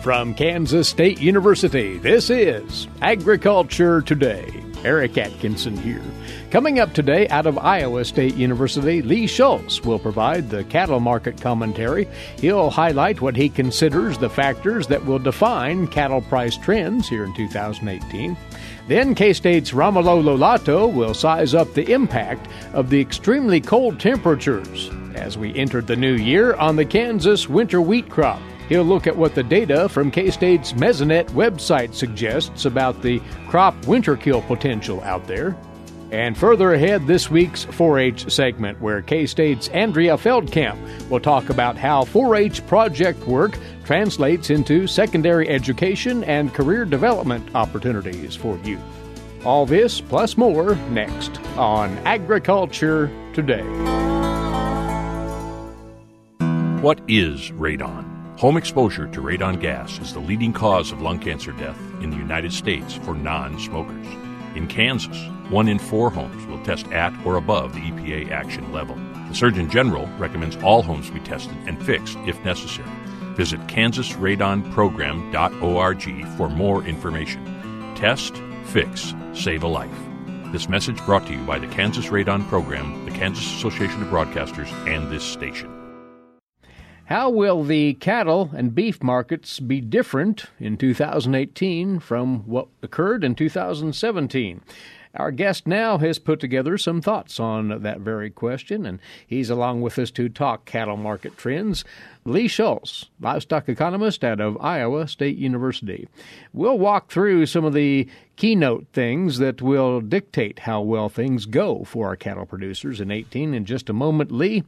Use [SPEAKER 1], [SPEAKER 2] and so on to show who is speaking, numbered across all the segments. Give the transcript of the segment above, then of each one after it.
[SPEAKER 1] From Kansas State University, this is Agriculture Today. Eric Atkinson here. Coming up today out of Iowa State University, Lee Schulz will provide the cattle market commentary. He'll highlight what he considers the factors that will define cattle price trends here in 2018. Then K-State's Romulo Lollato will size up the impact of the extremely cold temperatures as we entered the new year on the Kansas winter wheat crop. He'll look at what the data from K-State's Mesonet website suggests about the crop winterkill potential out there. And further ahead, this week's 4-H segment, where K-State's Andrea Feldkamp will talk about how 4-H project work translates into secondary education and career development opportunities for youth. All this plus more next on Agriculture Today.
[SPEAKER 2] What is radon? Home exposure to radon gas is the leading cause of lung cancer death in the United States for non-smokers. In Kansas, 1 in 4 homes will test at or above the EPA action level. The Surgeon General recommends all homes be tested and fixed if necessary. Visit kansasradonprogram.org for more information. Test, fix, save a life. This message brought to you by the Kansas Radon Program, the Kansas Association of Broadcasters, and this station.
[SPEAKER 1] How will the cattle and beef markets be different in 2018 from what occurred in 2017? Our guest now has put together some thoughts on that very question, and he's along with us to talk cattle market trends. Lee Schulz, livestock economist out of Iowa State University. We'll walk through some of the keynote things that will dictate how well things go for our cattle producers in 18 in just a moment, Lee.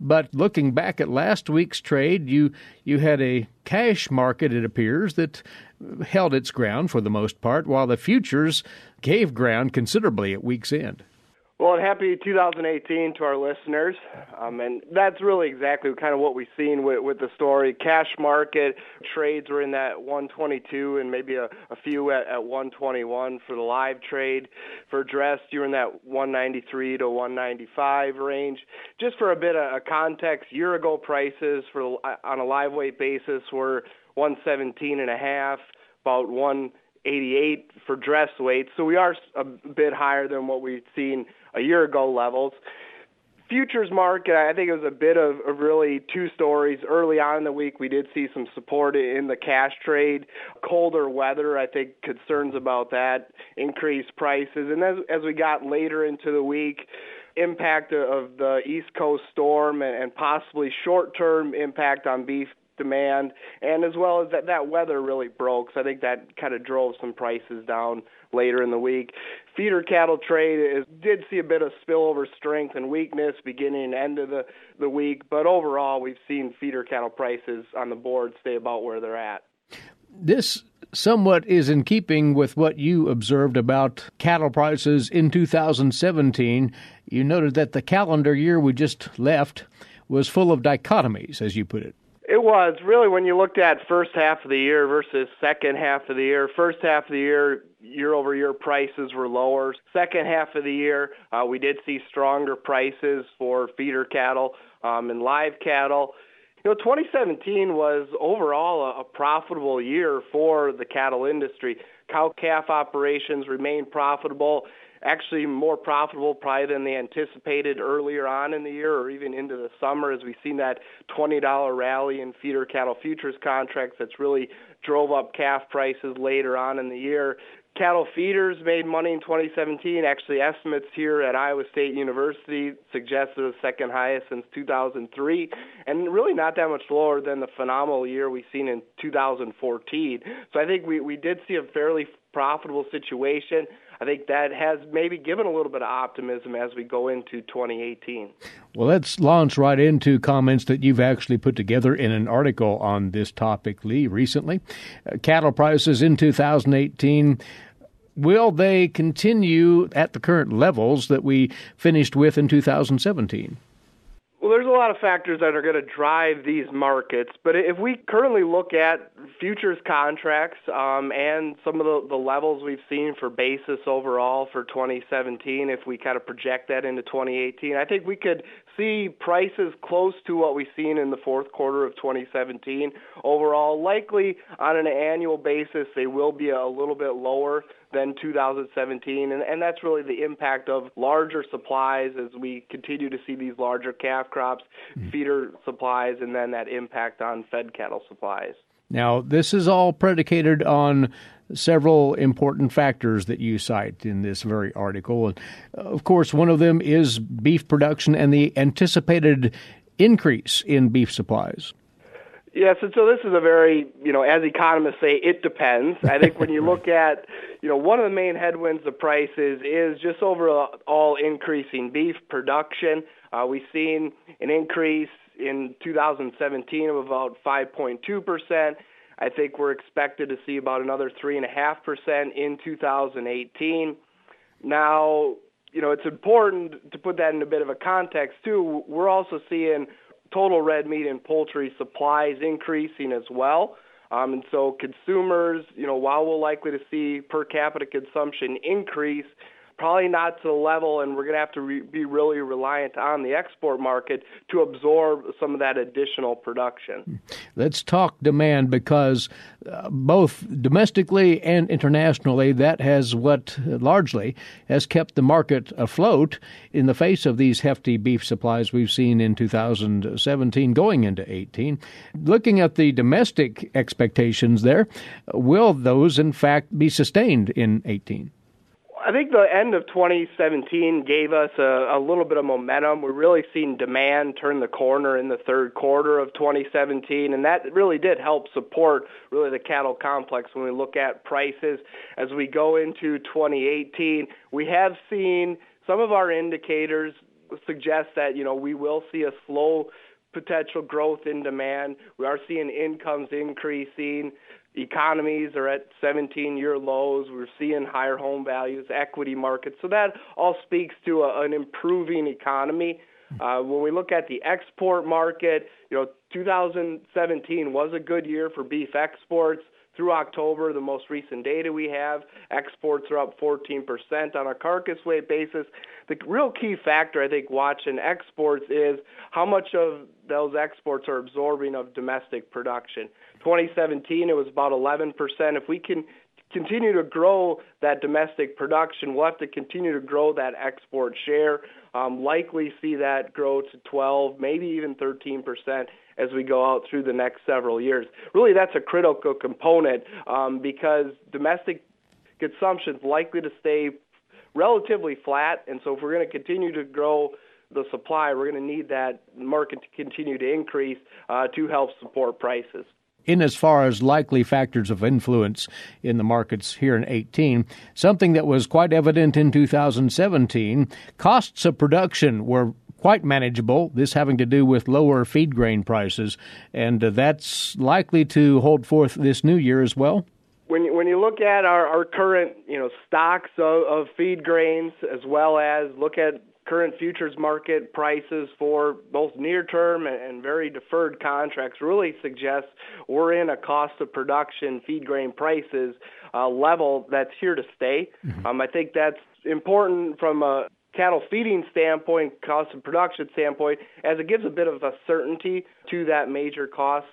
[SPEAKER 1] But looking back at last week's trade, you had a cash market, it appears, that held its ground for the most part, while the futures gave ground considerably at week's end.
[SPEAKER 3] Well, and happy 2018 to our listeners. And that's really exactly kind of what we've seen with the story. Cash market trades were in that 122 and maybe a few at 121 for the live trade. For dressed, you were in that 193 to 195 range. Just for a bit of context, year-ago prices for on a live weight basis were 117 and a half, about 188 for dress weight. So we are a bit higher than what we've seen a year ago levels. Futures market, I think it was a bit of really two stories. Early on in the week, we did see some support in the cash trade. Colder weather, I think concerns about that, increased prices. And as we got later into the week, impact of the East Coast storm and possibly short-term impact on beef demand, and as well as that weather really broke. So I think that kind of drove some prices down later in the week. Feeder cattle trade did see a bit of spillover strength and weakness beginning and end of the week, but overall we've seen feeder cattle prices on the board stay about where they're at.
[SPEAKER 1] This somewhat is in keeping with what you observed about cattle prices in 2017. You noted that the calendar year we just left was full of dichotomies, as you put it.
[SPEAKER 3] It was. Really, when you looked at first half of the year versus second half of the year, first half of the year-over-year prices were lower. Second half of the year, we did see stronger prices for feeder cattle and live cattle. 2017 was overall a profitable year for the cattle industry. Cow-calf operations remained profitable, actually more profitable probably than they anticipated earlier on in the year or even into the summer, as we've seen that $20 rally in feeder cattle futures contracts that's really drove up calf prices later on in the year. Cattle feeders made money in 2017. Actually, estimates here at Iowa State University suggest it was second highest since 2003, and really not that much lower than the phenomenal year we've seen in 2014. So I think we did see a fairly profitable situation. I think that has maybe given a little bit of optimism as we go into 2018.
[SPEAKER 1] Well, let's launch right into comments that you've actually put together in an article on this topic, Lee, recently. Cattle prices in 2018, will they continue at the current levels that we finished with in 2017?
[SPEAKER 3] Well, there's a lot of factors that are going to drive these markets, but if we currently look at futures contracts and some of the levels we've seen for basis overall for 2017, if we kind of project that into 2018, I think we could see prices close to what we've seen in the fourth quarter of 2017. Overall, likely on an annual basis, they will be a little bit lower than 2017, and that's really the impact of larger supplies as we continue to see these larger calf crops, feeder supplies, and then that impact on fed cattle supplies.
[SPEAKER 1] Now, this is all predicated on several important factors that you cite in this very article. And, of course, one of them is beef production and the anticipated increase in beef supplies.
[SPEAKER 3] Yes, and so this is a very, as economists say, it depends. I think when you look at, one of the main headwinds of prices is just overall increasing beef production. We've seen an increase in 2017 of about 5.2%. I think we're expected to see about another 3.5% in 2018. Now, it's important to put that in a bit of a context, too. We're also seeing total red meat and poultry supplies increasing as well. And so consumers, while we're likely to see per capita consumption increase, probably not to the level, and we're going to have to be really reliant on the export market to absorb some of that additional production.
[SPEAKER 1] Let's talk demand, because both domestically and internationally, that has what largely has kept the market afloat in the face of these hefty beef supplies we've seen in 2017 going into 18. Looking at the domestic expectations there, will those in fact be sustained in 18?
[SPEAKER 3] I think the end of 2017 gave us a little bit of momentum. We're really seeing demand turn the corner in the third quarter of 2017, and that really did help support really the cattle complex when we look at prices. As we go into 2018, we have seen some of our indicators suggest that, we will see a slow potential growth in demand. We are seeing incomes increasing. Economies are at 17-year lows. We're seeing higher home values, equity markets. So that all speaks to an improving economy. When we look at the export market, 2017 was a good year for beef exports. Through October, the most recent data we have, exports are up 14% on a carcass weight basis. The real key factor, I think, watching exports is how much of those exports are absorbing of domestic production. 2017, it was about 11%. If we can continue to grow that domestic production, we'll have to continue to grow that export share, likely see that grow to 12, maybe even 13% as we go out through the next several years. Really, that's a critical component because domestic consumption is likely to stay relatively flat, and so if we're going to continue to grow the supply, we're going to need that market to continue to increase to help support prices.
[SPEAKER 1] In as far as likely factors of influence in the markets here in 18, something that was quite evident in 2017, costs of production were quite manageable, this having to do with lower feed grain prices, and that's likely to hold forth this new year as well.
[SPEAKER 3] When you look at our current stocks of feed grains, as well as look at current futures market prices for both near-term and very deferred contracts, really suggests we're in a cost of production feed grain prices level that's here to stay. I think that's important from a cattle feeding standpoint, cost of production standpoint, as it gives a bit of a certainty to that major cost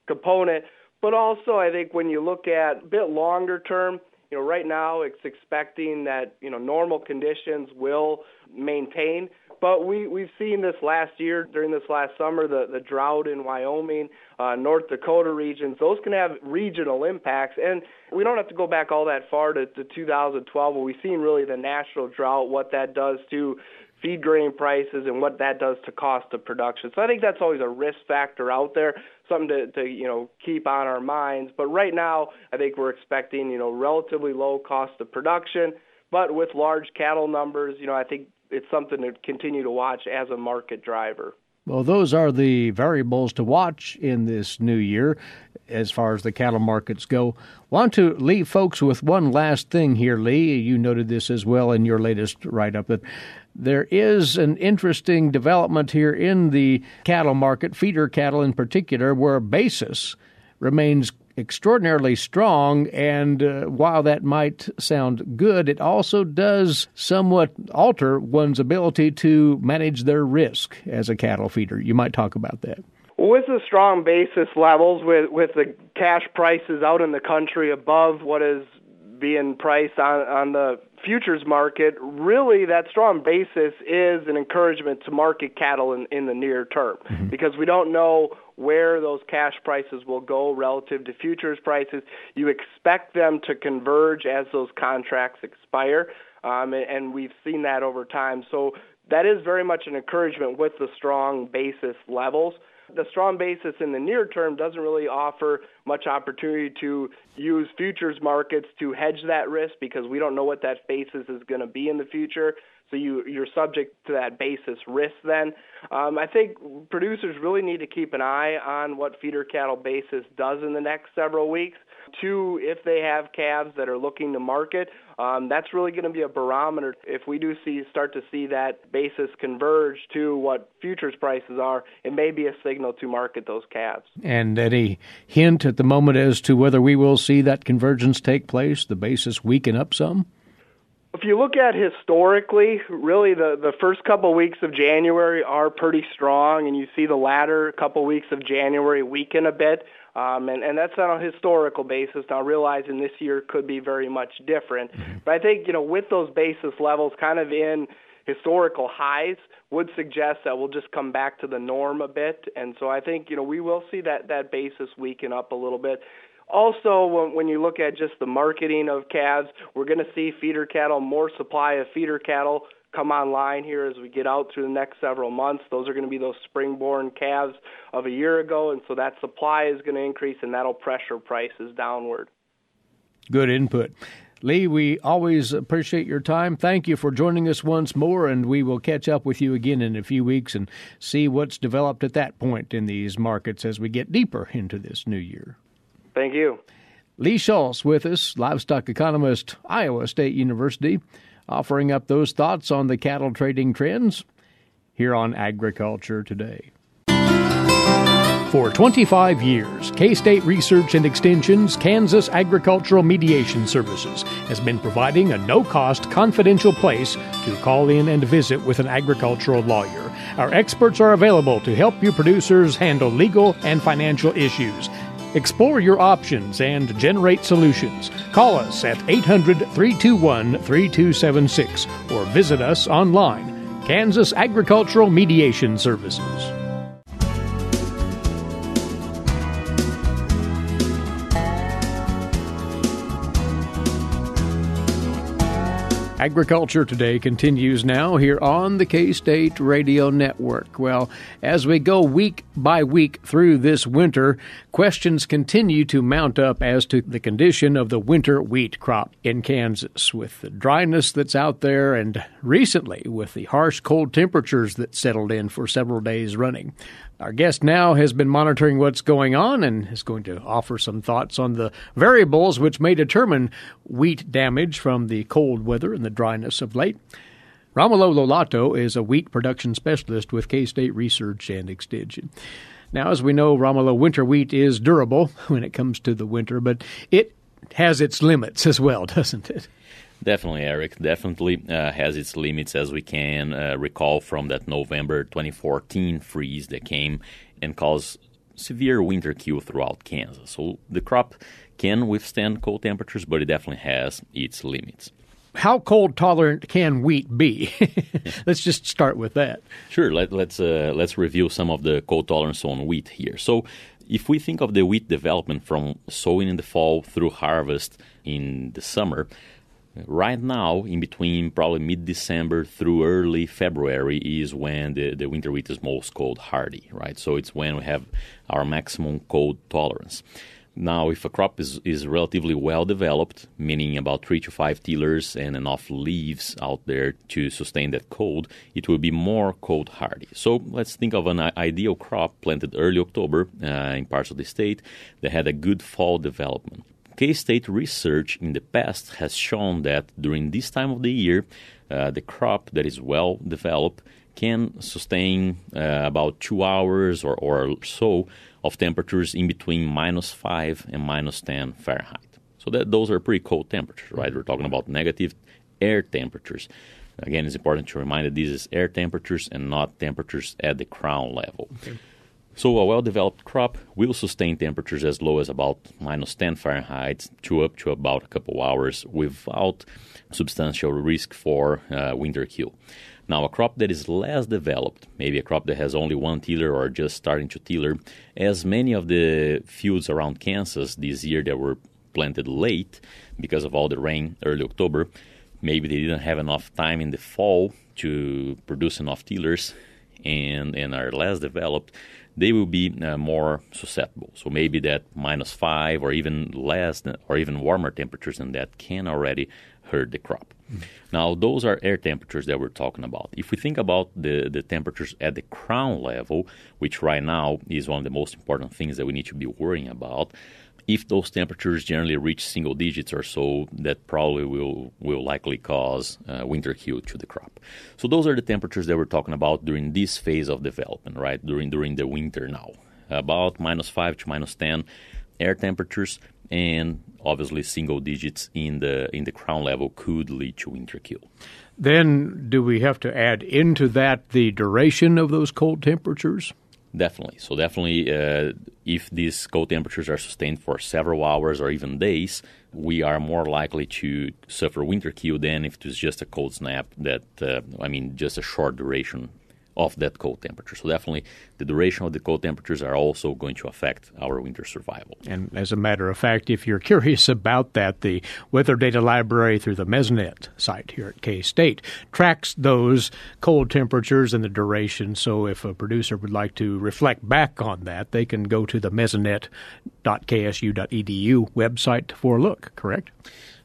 [SPEAKER 3] component. But also, I think when you look at a bit longer term, right now it's expecting that, normal conditions will maintain. But we've seen this last year, during this last summer, the drought in Wyoming, North Dakota regions, those can have regional impacts. And we don't have to go back all that far to 2012, where we've seen really the national drought, what that does to feed grain prices and what that does to cost of production. So I think that's always a risk factor out there, something to keep on our minds. But right now, I think we're expecting, relatively low cost of production, but with large cattle numbers, I think it's something to continue to watch as a market driver.
[SPEAKER 1] Well, those are the variables to watch in this new year as far as the cattle markets go. Want to leave folks with one last thing here, Lee. You noted this as well in your latest write-up, that there is an interesting development here in the cattle market, feeder cattle in particular, where basis remains extraordinarily strong, and while that might sound good, it also does somewhat alter one's ability to manage their risk as a cattle feeder. You might talk about that.
[SPEAKER 3] With the strong basis levels, with the cash prices out in the country above what is being priced on the futures market, really that strong basis is an encouragement to market cattle in the near term, because we don't know where those cash prices will go relative to futures prices. You expect them to converge as those contracts expire, and we've seen that over time. So that is very much an encouragement with the strong basis levels. The strong basis in the near term doesn't really offer much opportunity to use futures markets to hedge that risk, because we don't know what that basis is going to be in the future. So you're subject to that basis risk then. I think producers really need to keep an eye on what feeder cattle basis does in the next several weeks. Two, if they have calves that are looking to market, that's really going to be a barometer. If we do start to see that basis converge to what futures prices are, it may be a signal to market those calves.
[SPEAKER 1] And any hint at the moment as to whether we will see that convergence take place, the basis weaken up some?
[SPEAKER 3] If you look at historically, really the first couple of weeks of January are pretty strong, and you see the latter couple weeks of January weaken a bit. And that's on a historical basis. Now, realizing this year could be very much different. But I think, with those basis levels kind of in historical highs would suggest that we'll just come back to the norm a bit. And so I think, we will see that basis weaken up a little bit. Also, when you look at just the marketing of calves, we're going to see feeder cattle, more supply of feeder cattle come online here as we get out through the next several months. Those are going to be those spring-born calves of a year ago, and so that supply is going to increase, and that'll pressure prices downward.
[SPEAKER 1] Good input. Lee, we always appreciate your time. Thank you for joining us once more, and we will catch up with you again in a few weeks and see what's developed at that point in these markets as we get deeper into this new year.
[SPEAKER 3] Thank you.
[SPEAKER 1] Lee Schulz with us, livestock economist, Iowa State University, offering up those thoughts on the cattle trading trends here on Agriculture Today. For 25 years, K-State Research and Extension's Kansas Agricultural Mediation Services has been providing a no-cost, confidential place to call in and visit with an agricultural lawyer. Our experts are available to help you producers handle legal and financial issues. Explore your options and generate solutions. Call us at 800-321-3276 or visit us online. Kansas Agricultural Mediation Services. Agriculture Today continues now here on the K-State Radio Network. Well, as we go week by week through this winter, questions continue to mount up as to the condition of the winter wheat crop in Kansas, with the dryness that's out there and recently with the harsh cold temperatures that settled in for several days running. Our guest now has been monitoring what's going on and is going to offer some thoughts on the variables which may determine wheat damage from the cold weather and the dryness of late. Romulo Lollato is a wheat production specialist with K-State Research and Extension. Now, as we know, Romulo, winter wheat is durable when it comes to the winter, but it has its limits as well, doesn't it?
[SPEAKER 4] Definitely, Eric. Definitely has its limits, as we can recall from that November 2014 freeze that came and caused severe winter kill throughout Kansas. So the crop can withstand cold temperatures, but it definitely has its limits.
[SPEAKER 1] How cold tolerant can wheat be? Let's just start with that.
[SPEAKER 4] Sure. Let's review some of the cold tolerance on wheat here. So if we think of the wheat development from sowing in the fall through harvest in the summer, right now, in between probably mid-December through early February is when the winter wheat is most cold hardy, right? So it's when we have our maximum cold tolerance. Now, if a crop is relatively well developed, meaning about 3 to 5 tillers and enough leaves out there to sustain that cold, it will be more cold hardy. So let's think of an ideal crop planted early October in parts of the state that had a good fall development. K-State research in the past has shown that during this time of the year, the crop that is well developed can sustain about 2 hours or so of temperatures in between -5 and -10 Fahrenheit. So those are pretty cold temperatures, right? We're talking about negative air temperatures. Again, it's important to remind that this is air temperatures and not temperatures at the crown level. Okay. So a well-developed crop will sustain temperatures as low as about -10 Fahrenheit to up to about a couple hours without substantial risk for winter kill. Now, a crop that is less developed, maybe a crop that has only one tiller or just starting to tiller, as many of the fields around Kansas this year that were planted late because of all the rain early October, maybe they didn't have enough time in the fall to produce enough tillers and are less developed, they will be more susceptible. So maybe that -5 or even less or even warmer temperatures than that can already hurt the crop. Mm-hmm. Now, those are air temperatures that we're talking about. If we think about the temperatures at the crown level, which right now is one of the most important things that we need to be worrying about, if those temperatures generally reach single digits or so, that probably will likely cause winter kill to the crop. So those are the temperatures that we're talking about during this phase of development, right? During the winter now, about -5 to -10 air temperatures, and obviously single digits in the crown level could lead to winter kill.
[SPEAKER 1] Then do we have to add into that the duration of those cold temperatures?
[SPEAKER 4] Definitely. So definitely, if these cold temperatures are sustained for several hours or even days, we are more likely to suffer winter kill than if it was just a cold snap just a short duration of that cold temperature. So definitely the duration of the cold temperatures are also going to affect our winter survival.
[SPEAKER 1] And as a matter of fact, if you're curious about that, the Weather Data Library through the Mesonet site here at K-State tracks those cold temperatures and the duration. So if a producer would like to reflect back on that, they can go to the mesonet.ksu.edu website for a look, correct?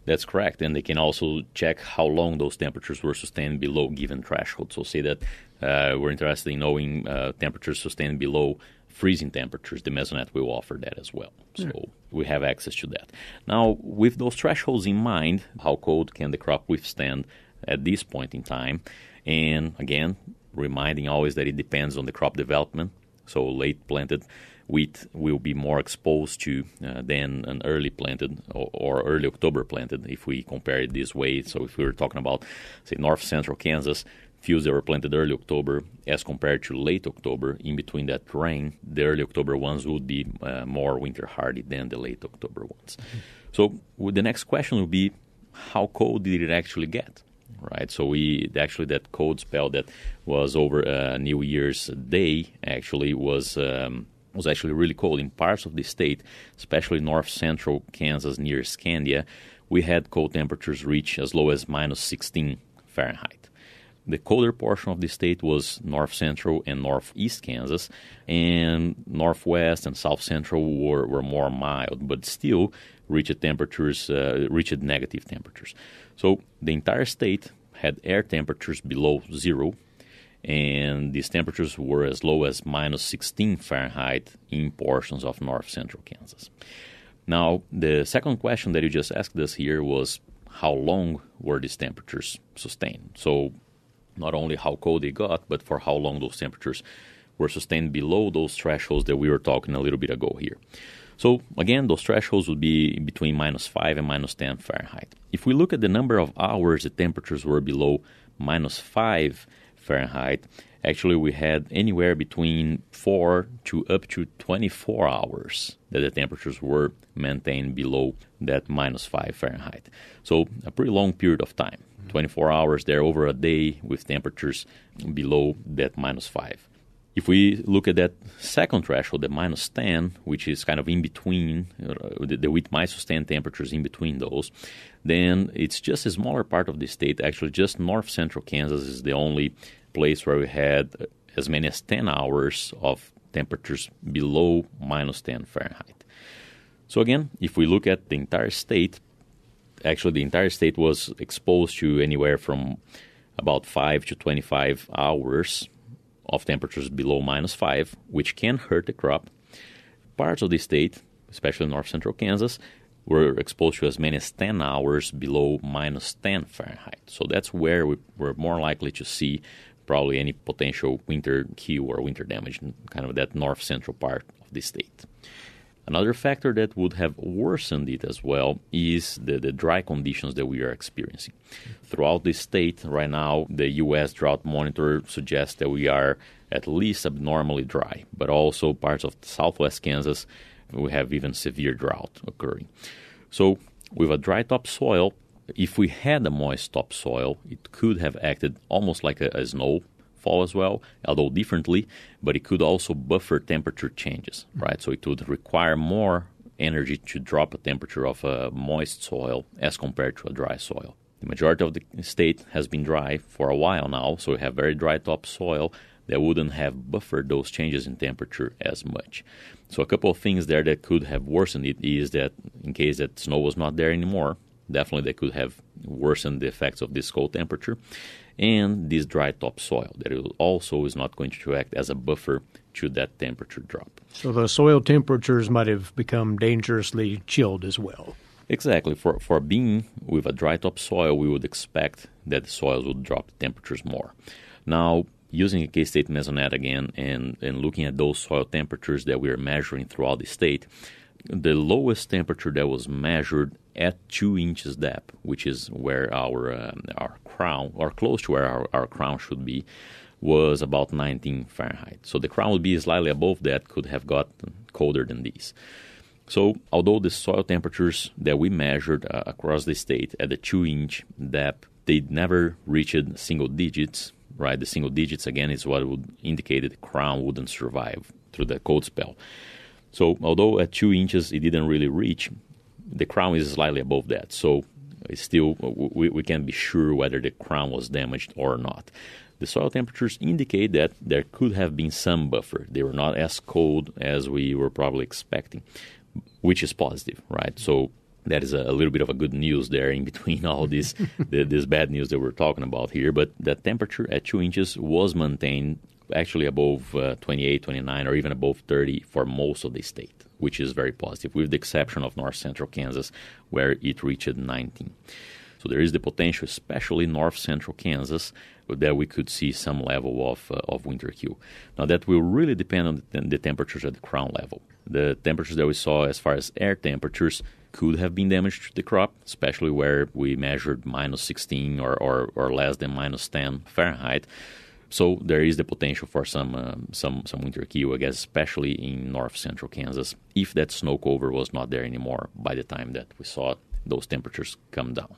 [SPEAKER 4] That's correct. And they can also check how long those temperatures were sustained below given thresholds. So say that we're interested in knowing temperatures sustained below freezing temperatures. The Mesonet will offer that as well. So we have access to that. Now, with those thresholds in mind, how cold can the crop withstand at this point in time? And again, reminding always that it depends on the crop development. So late planted wheat will be more exposed to than an early planted or early October planted if we compare it this way. So if we were talking about, say, north central Kansas, fields that were planted early October as compared to late October, in between that rain, the early October ones would be more winter hardy than the late October ones. Mm-hmm. So the next question would be, how cold did it actually get? Right, so that cold spell that was over New Year's Day actually was actually really cold in parts of the state, especially north central Kansas near Scandia. We had cold temperatures reach as low as -16 Fahrenheit. The colder portion of the state was north central and northeast Kansas, and northwest and south central were more mild, but still reached negative temperatures. So the entire state had air temperatures below zero, and these temperatures were as low as -16 Fahrenheit in portions of north central Kansas. Now, the second question that you just asked us here was, how long were these temperatures sustained? So not only how cold they got, but for how long those temperatures were sustained below those thresholds that we were talking a little bit ago here. So again, those thresholds would be between -5 and -10 Fahrenheit. If we look at the number of hours the temperatures were below -5 Fahrenheit, actually we had anywhere between 4 to up to 24 hours that the temperatures were maintained below that -5 Fahrenheit. So a pretty long period of time, 24 hours there, over a day with temperatures below that -5. If we look at that second threshold, the -10, which is kind of in between, the wheat might sustain temperatures in between those, then it's just a smaller part of the state. Actually, just north central Kansas is the only place where we had as many as 10 hours of temperatures below -10 Fahrenheit. So again, if we look at the entire state, actually the entire state was exposed to anywhere from about 5 to 25 hours of temperatures below -5, which can hurt the crop. Parts of the state, especially north central Kansas, were exposed to as many as 10 hours below -10 Fahrenheit. So that's where we're more likely to see probably any potential winter kill or winter damage in kind of that north-central part of the state. Another factor that would have worsened it as well is the dry conditions that we are experiencing. Throughout the state right now, the U.S. Drought Monitor suggests that we are at least abnormally dry, but also parts of southwest Kansas, we have even severe drought occurring. So with a dry topsoil, if we had a moist topsoil, it could have acted almost like a snowfall as well, although differently, but it could also buffer temperature changes, right? So it would require more energy to drop a temperature of a moist soil as compared to a dry soil. The majority of the state has been dry for a while now, so we have very dry topsoil that wouldn't have buffered those changes in temperature as much. So a couple of things there that could have worsened it is that in case that snow was not there anymore, definitely they could have worsened the effects of this cold temperature, and this dry topsoil that it also is not going to act as a buffer to that temperature drop.
[SPEAKER 1] So the soil temperatures might have become dangerously chilled as well.
[SPEAKER 4] Exactly. For being with a dry topsoil, we would expect that the soils would drop temperatures more. Now, using a K-State Mesonet again and looking at those soil temperatures that we are measuring throughout the state, the lowest temperature that was measured at 2 inches depth, which is where our crown, or close to where our crown should be, was about 19 Fahrenheit. So the crown would be slightly above that, could have gotten colder than these. So although the soil temperatures that we measured across the state at the 2-inch depth, they never reached single digits, right? The single digits, again, is what would indicate that the crown wouldn't survive through the cold spell. So although at 2 inches it didn't really reach, the crown is slightly above that. So it's still, we can't be sure whether the crown was damaged or not. The soil temperatures indicate that there could have been some buffer. They were not as cold as we were probably expecting, which is positive, right? So that is a little bit of a good news there in between all this this bad news that we're talking about here. But the temperature at 2 inches was maintained actually above 28, 29, or even above 30 for most of the state, which is very positive, with the exception of north-central Kansas, where it reached 19. So there is the potential, especially north-central Kansas, that we could see some level of winter kill. Now, that will really depend on the temperatures at the crown level. The temperatures that we saw as far as air temperatures could have been damaged to the crop, especially where we measured minus 16 or less than minus 10 Fahrenheit. So there is the potential for some winter kill, I guess, especially in north-central Kansas, if that snow cover was not there anymore by the time that we saw those temperatures come down.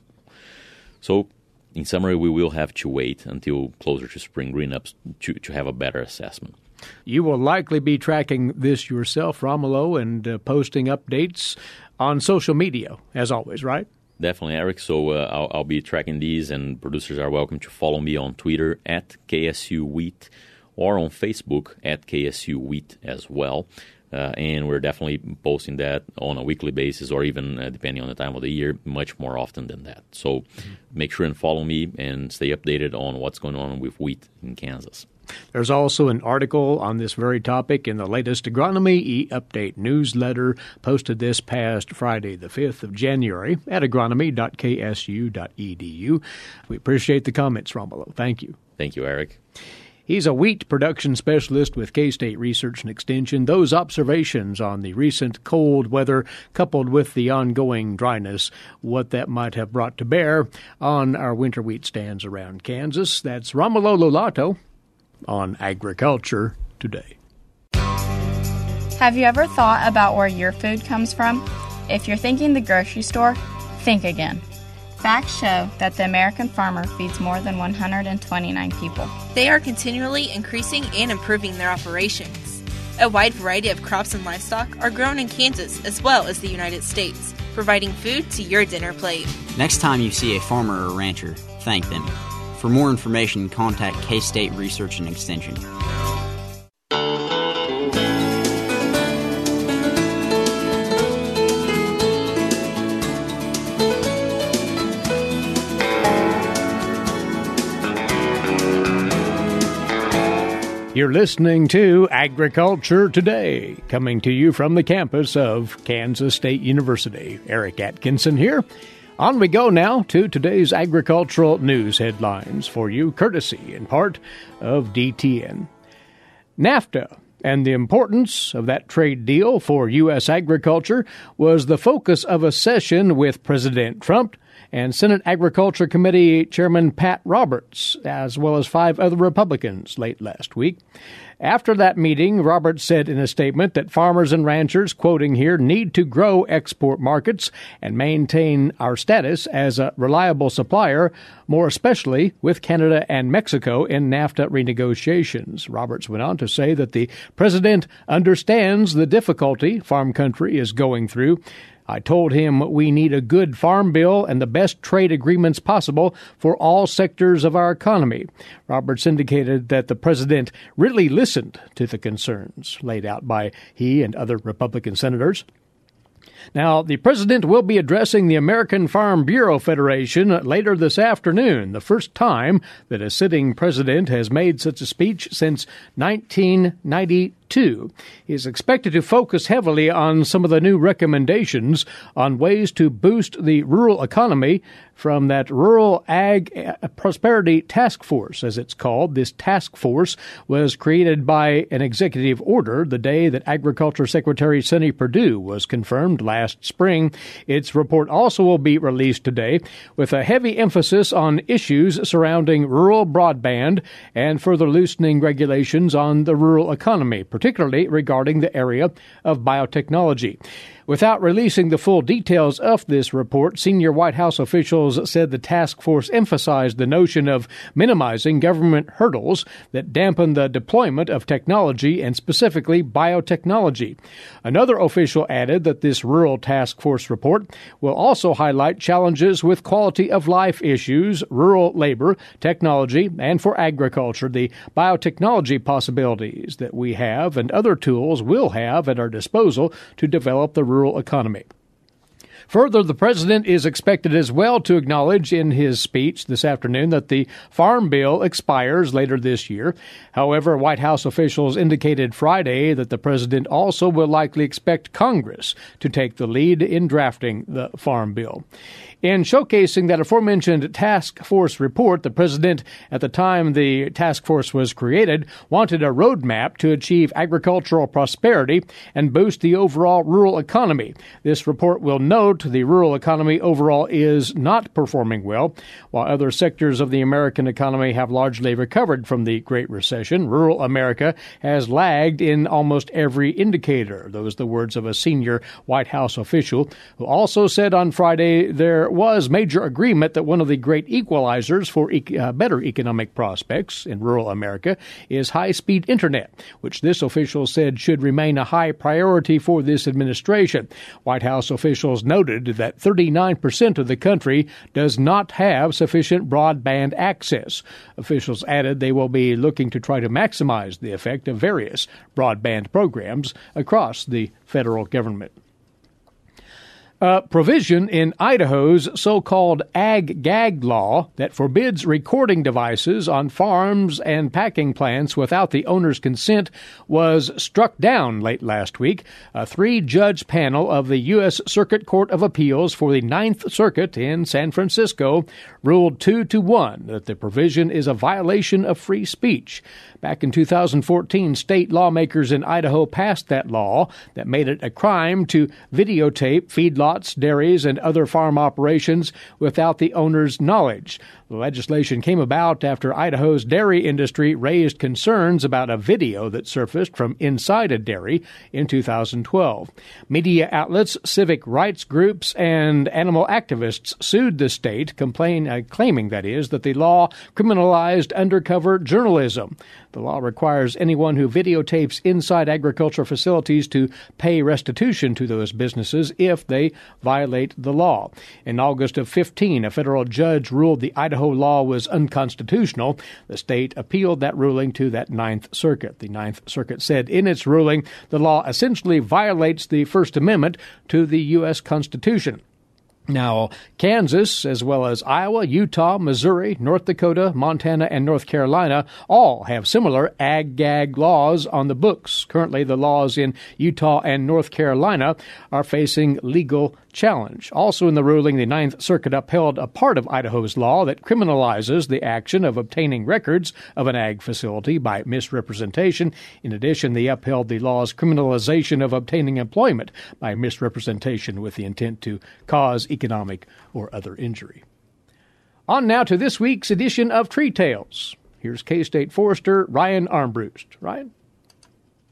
[SPEAKER 4] So, in summary, we will have to wait until closer to spring green-ups to have a better assessment.
[SPEAKER 1] You will likely be tracking this yourself, Romulo, and posting updates on social media, as always, right?
[SPEAKER 4] Definitely, Eric. So I'll be tracking these, and producers are welcome to follow me on Twitter at KSU Wheat or on Facebook at KSU Wheat as well. And we're definitely posting that on a weekly basis, or even depending on the time of the year, much more often than that. So make sure and follow me and stay updated on what's going on with wheat in Kansas.
[SPEAKER 1] There's also an article on this very topic in the latest Agronomy e-Update newsletter posted this past Friday, the 5th of January at agronomy.ksu.edu. We appreciate the comments, Romulo. Thank you.
[SPEAKER 4] Thank you, Eric.
[SPEAKER 1] He's a wheat production specialist with K-State Research and Extension. Those observations on the recent cold weather, coupled with the ongoing dryness, what that might have brought to bear on our winter wheat stands around Kansas. That's Romulo Lollato on Agriculture Today.
[SPEAKER 5] Have you ever thought about where your food comes from? If you're thinking the grocery store, think again. Facts show that the American farmer feeds more than 129 people.
[SPEAKER 6] They are continually increasing and improving their operations. A wide variety of crops and livestock are grown in Kansas as well as the United States, providing food to your dinner plate.
[SPEAKER 7] Next time you see a farmer or rancher, thank them. For more information, contact K-State Research and Extension.
[SPEAKER 1] You're listening to Agriculture Today, coming to you from the campus of Kansas State University. Eric Atkinson here. On we go now to today's agricultural news headlines for you, courtesy in part of DTN. NAFTA and the importance of that trade deal for U.S. agriculture was the focus of a session with President Trump and Senate Agriculture Committee Chairman Pat Roberts, as well as 5 other Republicans late last week. After that meeting, Roberts said in a statement that farmers and ranchers, quoting here, need to grow export markets and maintain our status as a reliable supplier, more especially with Canada and Mexico in NAFTA renegotiations. Roberts went on to say that the president understands the difficulty farm country is going through. I told him we need a good farm bill and the best trade agreements possible for all sectors of our economy. Roberts indicated that the president really listened to the concerns laid out by he and other Republican senators. Now, the president will be addressing the American Farm Bureau Federation later this afternoon, the first time that a sitting president has made such a speech since 1992. He is expected to focus heavily on some of the new recommendations on ways to boost the rural economy from that Rural Ag Prosperity Task Force, as it's called. This task force was created by an executive order the day that Agriculture Secretary Sonny Perdue was confirmed last spring. Its report also will be released today with a heavy emphasis on issues surrounding rural broadband and further loosening regulations on the rural economy, particularly regarding the area of biotechnology. Without releasing the full details of this report, senior White House officials said the task force emphasized the notion of minimizing government hurdles that dampen the deployment of technology and specifically biotechnology. Another official added that this rural task force report will also highlight challenges with quality of life issues, rural labor, technology, and for agriculture, the biotechnology possibilities that we have and other tools will have at our disposal to develop the rural economy. Further, the president is expected as well to acknowledge in his speech this afternoon that the Farm Bill expires later this year. However, White House officials indicated Friday that the president also will likely expect Congress to take the lead in drafting the Farm Bill. In showcasing that aforementioned task force report, the president, at the time the task force was created, wanted a roadmap to achieve agricultural prosperity and boost the overall rural economy. This report will note the rural economy overall is not performing well. While other sectors of the American economy have largely recovered from the Great Recession, rural America has lagged in almost every indicator. Those are the words of a senior White House official who also said on Friday there was major agreement that one of the great equalizers for better economic prospects in rural America is high-speed internet, which this official said should remain a high priority for this administration. White House officials noted that 39% of the country does not have sufficient broadband access. Officials added they will be looking to try to maximize the effect of various broadband programs across the federal government. A provision in Idaho's so-called ag-gag law that forbids recording devices on farms and packing plants without the owner's consent was struck down late last week. A 3-judge panel of the U.S. Circuit Court of Appeals for the Ninth Circuit in San Francisco ruled 2-1 that the provision is a violation of free speech. Back in 2014, state lawmakers in Idaho passed that law that made it a crime to videotape feedlots, dairies, and other farm operations without the owner's knowledge. The legislation came about after Idaho's dairy industry raised concerns about a video that surfaced from inside a dairy in 2012. Media outlets, civic rights groups, and animal activists sued the state, claiming that the law criminalized undercover journalism. The law requires anyone who videotapes inside agriculture facilities to pay restitution to those businesses if they violate the law. In August of 2015, a federal judge ruled the Idaho law was unconstitutional. The state appealed that ruling to that Ninth Circuit. The Ninth Circuit said in its ruling the law essentially violates the First Amendment to the U.S. Constitution. Now, Kansas, as well as Iowa, Utah, Missouri, North Dakota, Montana, and North Carolina all have similar ag-gag laws on the books. Currently, the laws in Utah and North Carolina are facing legal challenge. Also in the ruling, the Ninth Circuit upheld a part of Idaho's law that criminalizes the action of obtaining records of an ag facility by misrepresentation. In addition, they upheld the law's criminalization of obtaining employment by misrepresentation with the intent to cause economic or other injury. On now to this week's edition of Tree Tales. Here's K-State forester Ryan Armbruster. Ryan?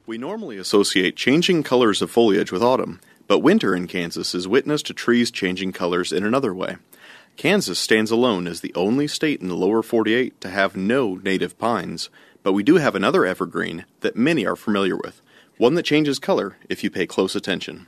[SPEAKER 8] We normally associate changing colors of foliage with autumn, but winter in Kansas is witness to trees changing colors in another way. Kansas stands alone as the only state in the lower 48 to have no native pines, but we do have another evergreen that many are familiar with, one that changes color if you pay close attention.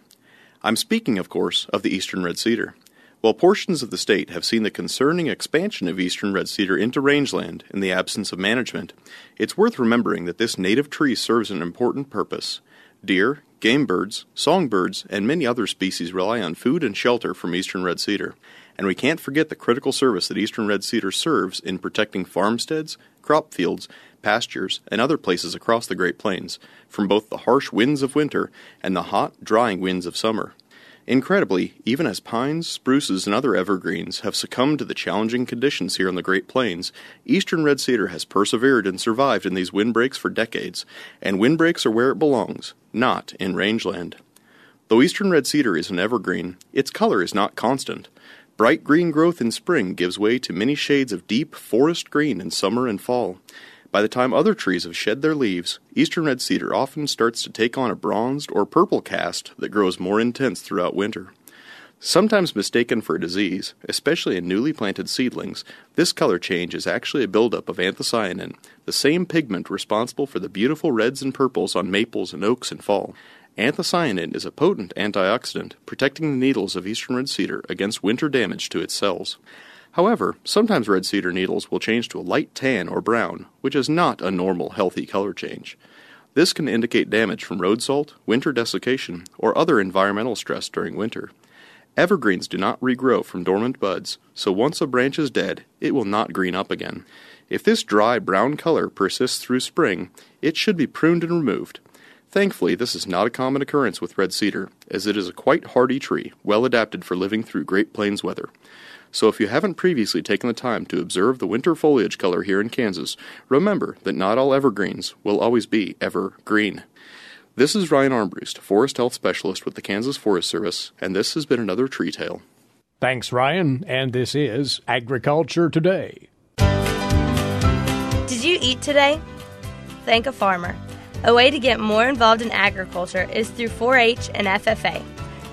[SPEAKER 8] I'm speaking, of course, of the eastern red cedar. While portions of the state have seen the concerning expansion of eastern red cedar into rangeland in the absence of management, it's worth remembering that this native tree serves an important purpose. Deer, game birds, songbirds, and many other species rely on food and shelter from eastern red cedar, and we can't forget the critical service that eastern red cedar serves in protecting farmsteads, crop fields, pastures, and other places across the Great Plains from both the harsh winds of winter and the hot, drying winds of summer. Incredibly, even as pines, spruces, and other evergreens have succumbed to the challenging conditions here on the Great Plains, eastern red cedar has persevered and survived in these windbreaks for decades, and windbreaks are where it belongs, not in rangeland. Though eastern red cedar is an evergreen, its color is not constant. Bright green growth in spring gives way to many shades of deep forest green in summer and fall. By the time other trees have shed their leaves, eastern red cedar often starts to take on a bronzed or purple cast that grows more intense throughout winter. Sometimes mistaken for a disease, especially in newly planted seedlings, this color change is actually a buildup of anthocyanin, the same pigment responsible for the beautiful reds and purples on maples and oaks in fall. Anthocyanin is a potent antioxidant, protecting the needles of eastern red cedar against winter damage to its cells. However, sometimes red cedar needles will change to a light tan or brown, which is not a normal, healthy color change. This can indicate damage from road salt, winter desiccation, or other environmental stress during winter. Evergreens do not regrow from dormant buds, so once a branch is dead, it will not green up again. If this dry brown color persists through spring, it should be pruned and removed. Thankfully, this is not a common occurrence with red cedar, as it is a quite hardy tree, well adapted for living through Great Plains weather. So if you haven't previously taken the time to observe the winter foliage color here in Kansas, remember that not all evergreens will always be evergreen. This is Ryan Armbruster, Forest Health Specialist with the Kansas Forest Service, and this has been another Tree Tale.
[SPEAKER 1] Thanks, Ryan, and this is Agriculture Today.
[SPEAKER 9] Did you eat today? Thank a farmer. A way to get more involved in agriculture is through 4-H and FFA.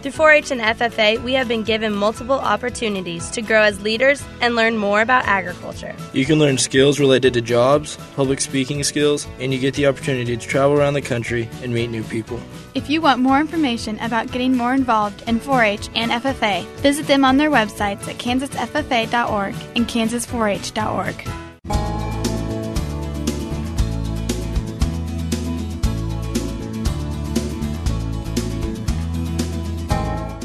[SPEAKER 9] Through 4-H and FFA, we have been given multiple opportunities to grow as leaders and learn more about agriculture.
[SPEAKER 10] You can learn skills related to jobs, public speaking skills, and you get the opportunity to travel around the country and meet new people.
[SPEAKER 11] If you want more information about getting more involved in 4-H and FFA, visit them on their websites at kansasffa.org and kansas4h.org.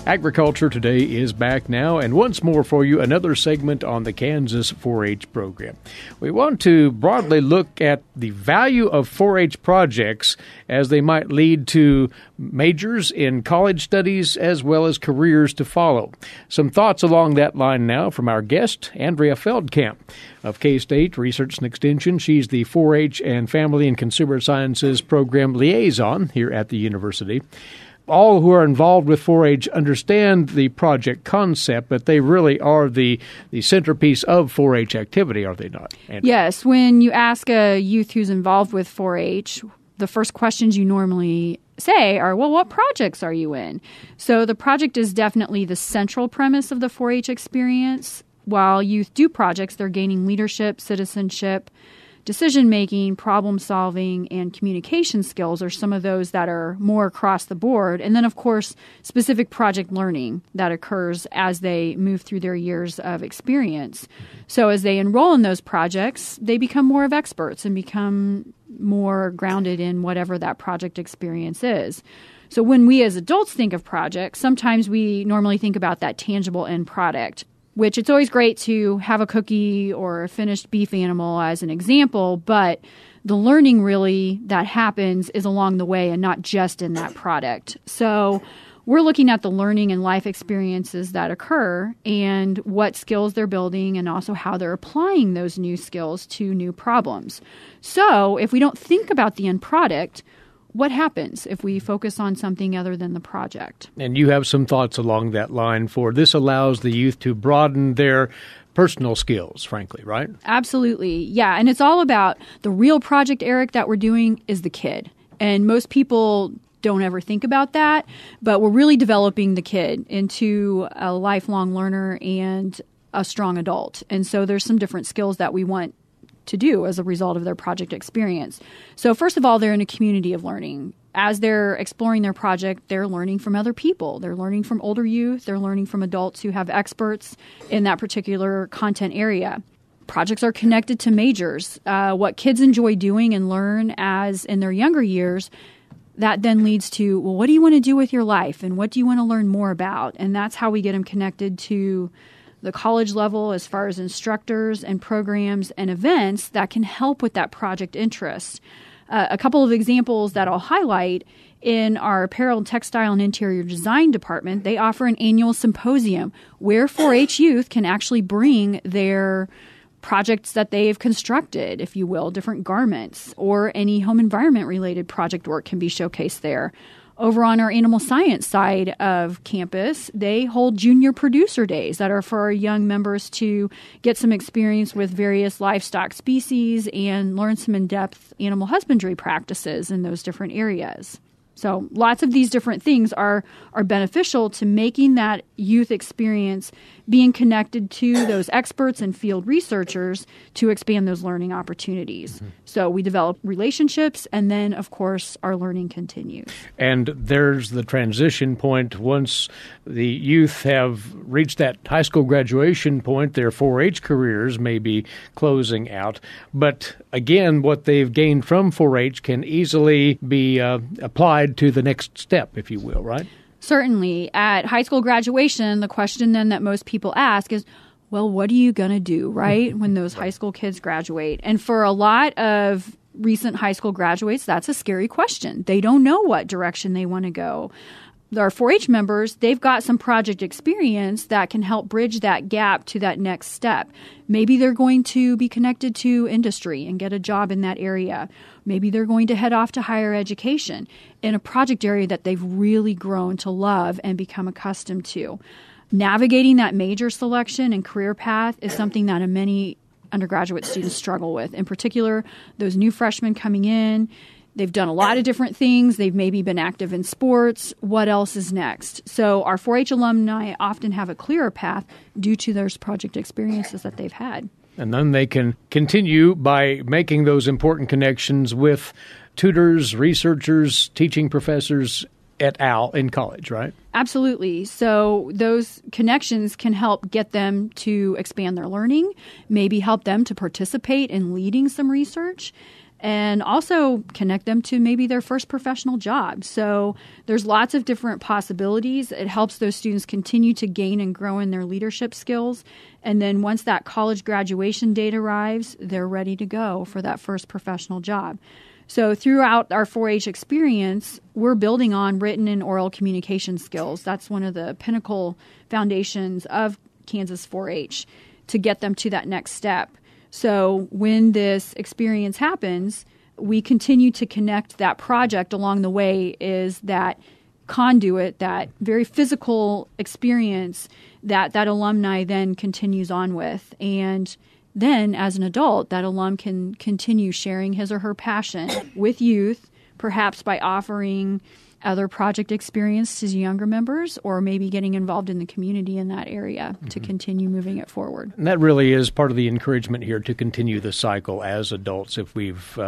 [SPEAKER 1] Agriculture Today is back now, and once more for you, another segment on the Kansas 4-H program. We want to broadly look at the value of 4-H projects as they might lead to majors in college studies as well as careers to follow. Some thoughts along that line now from our guest, Andrea Feldkamp of K-State Research and Extension. She's the 4-H and Family and Consumer Sciences Program Liaison here at the university. All who are involved with 4-H understand the project concept, but they really are the centerpiece of 4-H activity, are they not? Andrew?
[SPEAKER 12] Yes. When you ask a youth who's involved with 4-H, the first questions you normally say are, well, what projects are you in? So the project is definitely the central premise of the 4-H experience. While youth do projects, they're gaining leadership, citizenship, decision-making, problem-solving, and communication skills are some of those that are more across the board. And then, of course, specific project learning that occurs as they move through their years of experience. So as they enroll in those projects, they become more of experts and become more grounded in whatever that project experience is. So when we as adults think of projects, sometimes we normally think about that tangible end product, which it's always great to have a cookie or a finished beef animal as an example, but the learning really that happens is along the way and not just in that product. So we're looking at the learning and life experiences that occur and what skills they're building and also how they're applying those new skills to new problems. So if we don't think about the end product, what happens if we focus on something other than the project?
[SPEAKER 1] And you have some thoughts along that line for this allows the youth to broaden their personal skills, frankly, right?
[SPEAKER 12] Absolutely. Yeah. And it's all about the real project, Eric, that we're doing is the kid. And most people don't ever think about that, but we're really developing the kid into a lifelong learner and a strong adult. And so there's some different skills that we want to do as a result of their project experience. So first of all, they're in a community of learning. As they're exploring their project, they're learning from other people. They're learning from older youth. They're learning from adults who have experts in that particular content area. Projects are connected to majors. What kids enjoy doing and learn as in their younger years, that then leads to, well, what do you want to do with your life? And what do you want to learn more about? And that's how we get them connected to the college level as far as instructors and programs and events that can help with that project interest. A couple of examples that I'll highlight in our apparel, textile, and interior design department, they offer an annual symposium where 4-H youth can actually bring their projects that they've constructed, if you will, different garments, or any home environment related project work can be showcased there. Over on our animal science side of campus, they hold junior producer days that are for our young members to get some experience with various livestock species and learn some in-depth animal husbandry practices in those different areas. So lots of these different things are beneficial to making that youth experience being connected to those experts and field researchers to expand those learning opportunities. Mm-hmm. So we develop relationships, and then, of course, our learning continues.
[SPEAKER 1] And there's the transition point. Once the youth have reached that high school graduation point, their 4-H careers may be closing out. But again, what they've gained from 4-H can easily be applied to the next step, if you will, right?
[SPEAKER 12] Certainly. At high school graduation, the question then that most people ask is, well, what are you going to do, right, when those high school kids graduate? And for a lot of recent high school graduates, that's a scary question. They don't know what direction they want to go. Our 4-H members, they've got some project experience that can help bridge that gap to that next step. Maybe they're going to be connected to industry and get a job in that area. Maybe they're going to head off to higher education in a project area that they've really grown to love and become accustomed to. Navigating that major selection and career path is something that many undergraduate students struggle with. In particular, those new freshmen coming in, they've done a lot of different things. They've maybe been active in sports. What else is next? So our 4-H alumni often have a clearer path due to those project experiences that they've had.
[SPEAKER 1] And then they can continue by making those important connections with tutors, researchers, teaching professors, et al. In college, right?
[SPEAKER 12] Absolutely. So those connections can help get them to expand their learning, maybe help them to participate in leading some research, and also connect them to maybe their first professional job. So there's lots of different possibilities. It helps those students continue to gain and grow in their leadership skills. And then once that college graduation date arrives, they're ready to go for that first professional job. So throughout our 4-H experience, we're building on written and oral communication skills. That's one of the pinnacle foundations of Kansas 4-H to get them to that next step. So when this experience happens, we continue to connect that project along the way is that conduit, that very physical experience that alumni then continues on with. And then as an adult, that alum can continue sharing his or her passion with youth, perhaps by offering other project experience to younger members, or maybe getting involved in the community in that area to continue moving it forward.
[SPEAKER 1] And that really is part of the encouragement here to continue the cycle as adults. If we've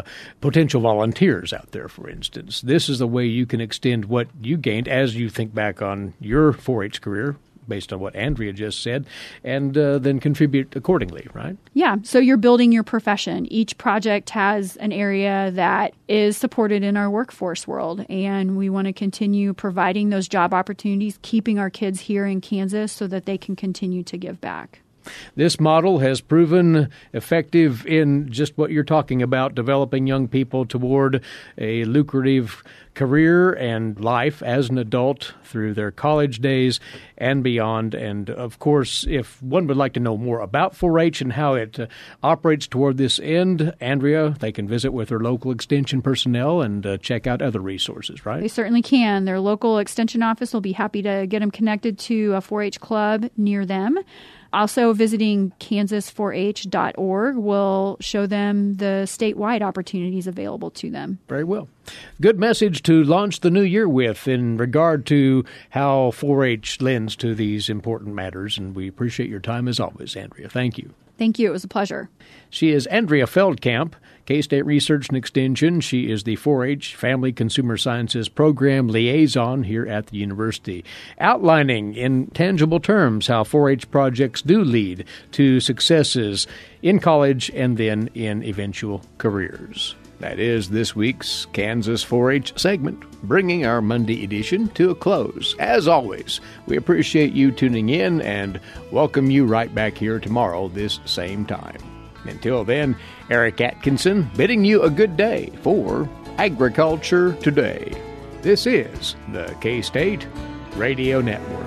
[SPEAKER 1] potential volunteers out there, for instance, this is the way you can extend what you gained as you think back on your 4-H career. based on what Andrea just said, and then contribute accordingly, right?
[SPEAKER 12] Yeah, so you're building your profession. Each project has an area that is supported in our workforce world, and we want to continue providing those job opportunities, keeping our kids here in Kansas so that they can continue to give back.
[SPEAKER 1] This model has proven effective in just what you're talking about, developing young people toward a lucrative career and life as an adult through their college days and beyond. And, of course, if one would like to know more about 4-H and how it operates toward this end, Andrea, they can visit with their local extension personnel and check out other resources, right?
[SPEAKER 12] They certainly can. Their local extension office will be happy to get them connected to a 4-H club near them. Also, visiting kansas4h.org will show them the statewide opportunities available to them.
[SPEAKER 1] Very well. Good message to launch the new year with in regard to how 4-H lends to these important matters, and we appreciate your time as always, Andrea. Thank you.
[SPEAKER 12] Thank you. It was a pleasure.
[SPEAKER 1] She is Andrea Feldkamp, K-State Research and Extension. She is the 4-H Family Consumer Sciences Program Liaison here at the university, outlining in tangible terms how 4-H projects do lead to successes in college and then in eventual careers. That is this week's Kansas 4-H segment, bringing our Monday edition to a close. As always, we appreciate you tuning in and welcome you right back here tomorrow this same time. Until then, Eric Atkinson bidding you a good day for Agriculture Today. This is the K-State Radio Network.